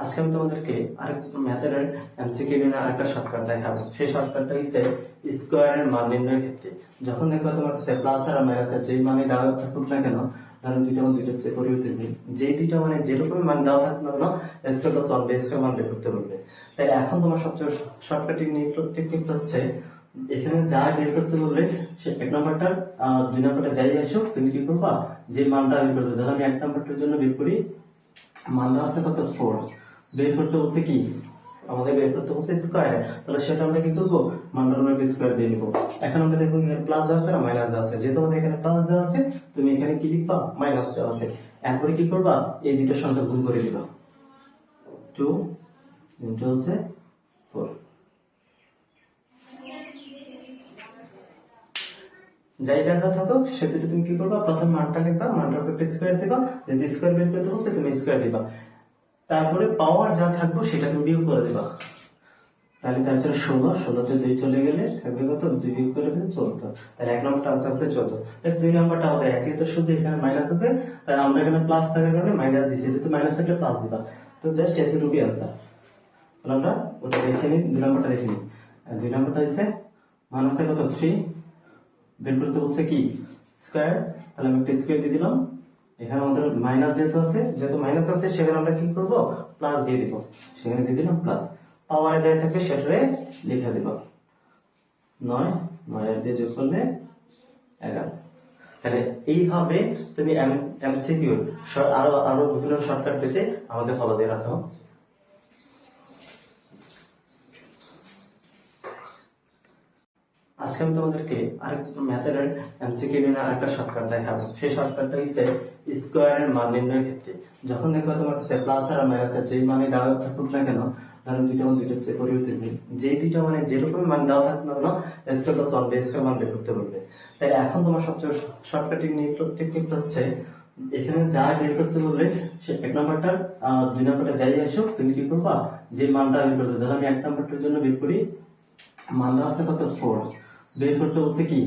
আজকে আমি তোমাদেরকে আরেকটা ম্যাথের এমসিকিউ এর আরেকটা শর্টকাট দেখাবো। সেই শর্টকাটটা হচ্ছে স্কোয়ারের মান নির্ণয়ের ক্ষেত্রে যখন দেখবা তোমার কাছে প্লাস আর মাইনাসের যেই মানে দেওয়া থাকুক না কেন, ধরো দুইটা মান দুইটা হচ্ছে পরিবর্তন যেই দুইটা মানে যেরকম মান দেওয়া থাকুক না কেন স্কোয়ার প্লাস ওয়ান বেস মান বের করতে বলবে। তাই এখন তোমার সবচেয়ে শর্টকাট টেকনিকটা হচ্ছে এখানে যা বের করতে বলবে সে এক নাম্বারটার দুই নাম্বারটা যাই আসো তুমি কি করবা, যে মানটা বের করতে ধরো আমি এক নাম্বারটার জন্য বের করি, মান দেওয়া আছে কত 4, বের করতে বলছে কি আমাদের বের করতে বলছে স্কয়ার, তাহলে সেটা আমরা কি করব মানটার উপর স্কয়ার দিয়ে নিব। এখন আমরা দেখব এখানে প্লাস দেওয়া আছে আর মাইনাস দেওয়া আছে, যেহেতু আমাদের এখানে প্লাস দেওয়া আছে তুমি এখানে কি লিখবা মাইনাস দেওয়া আছে, এরপরে কি করবা এই দুটো সংখ্যা গুণ করে দিবা, 2 ইনটু হচ্ছে 4। যাই দেখা থাকো সেটা তুমি কি করবা প্রথম মানটা লিখবা, মানটার উপর একটা স্কয়ার দিবা, যদি স্কয়ার বের করতে বলছে তুমি স্কয়ার দিবা, তারপরে পাওয়ার যা থাকবে সেটা তুমি বিয়োগ করে দিবা। তাহলে 4 4 16, 16 তে 2 চলে গেলে থাকবে কত 2 বিয়োগ করে দিলে 14। তাহলে এক নম্বরটা आंसर আছে 14। এর দুই নম্বরটা আমাদের একই তো, শুধু এখানে মাইনাস আছে তাই আমরা এখানে প্লাস থাকার কারণে মাইনাস দিছি, যেহেতু মাইনাস থাকলে প্লাস দিবা, তো জাস্ট এতটুকুই आंसर। তাহলে আমরা ওটা দেখে নিই, দুই নম্বরটা দেখে নিই। দুই নম্বরটা হচ্ছে মান আছে কত 3, বের করতে বলছে কি স্কয়ার, তাহলে আমি একটা স্কয়ার দিয়ে দিলাম। এখানে আমাদের মাইনাস যেহেতু মাইনাস আছে সেখানে আমরা কি করব প্লাস দিয়ে দিব, সেখানে দিয়ে দিলাম প্লাস, পাওয়ারে যাই থাকবে সেটারে লিখে দিব 9, 9 এর দিয়ে যোগ করলে 11। তাহলে এইভাবে তুমি এমসিকিউ আরো বিভিন্ন শর্টকাট পেতে আমাকে ফলো দিয়ে রাখো। আজকে আমি তোমাদেরকে আরেকটা ম্যাথের এমসিকিউ এর আরেকটা শর্টকাট দেখাবো। সেই শর্টকাটটা হচ্ছে স্কয়ারের মান নির্ণয়ের ক্ষেত্রে যখন দেখবা তোমার কাছে প্লাস আর মাইনাসের যেই মানে দেওয়া থাকুক না কেন, ধরো দুইটা মান দুইটা হচ্ছে পরিবর্তন যেই দুইটা মানে যেরকম মান দেওয়া থাকুক না কেন স্কয়ার প্লাস ওয়ান বেস মান বের করতে বলবে। তাই এখন তোমার সবচেয়ে শর্টকাট টেকনিকটা হচ্ছে এখানে যা বের করতে বলবে সে এক নাম্বারটার দুই নাম্বারটা যাই আসো তুমি কি করবা, যে মানটা বের করতে ধরো আমি এক নাম্বারটার জন্য বের করি, মান দেওয়া আছে কত 4, বের করতে বলছে কি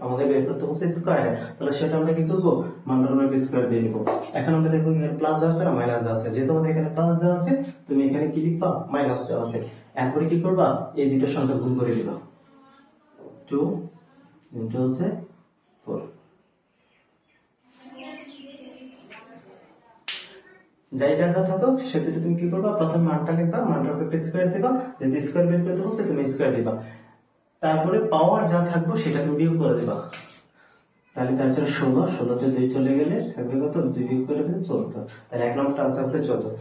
আমাদের বের করতে বলছে স্কয়ার, তাহলে সেটা আমরা কি করব মানটার উপর স্কয়ার দিয়ে নিব। এখন আমরা দেখব এখানে প্লাস দেওয়া আছে আর মাইনাস দেওয়া আছে, যেহেতু আমাদের এখানে প্লাস দেওয়া আছে তুমি এখানে কি লিখবা মাইনাস দেওয়া আছে, এরপরে কি করবা এই দুটো সংখ্যা গুণ করে দিবা, 2 ইনটু হচ্ছে 4। যাই দেখা থাকো সেটা তুমি কি করবা প্রথম মানটা লিখবা, মানটার উপর একটা স্কয়ার দিবা, যদি স্কয়ার বের করতে বলছে তুমি স্কয়ার দিবা, তারপরে পাওয়ার যা থাকবে সেটা তুমি বিয়োগ করে দিবা। তাহলে 4 4 16, 16 তে 2 চলে গেলে থাকবে কত 2 বিয়োগ করে দিলে 14। তাহলে এক নম্বরটা आंसर আছে 14।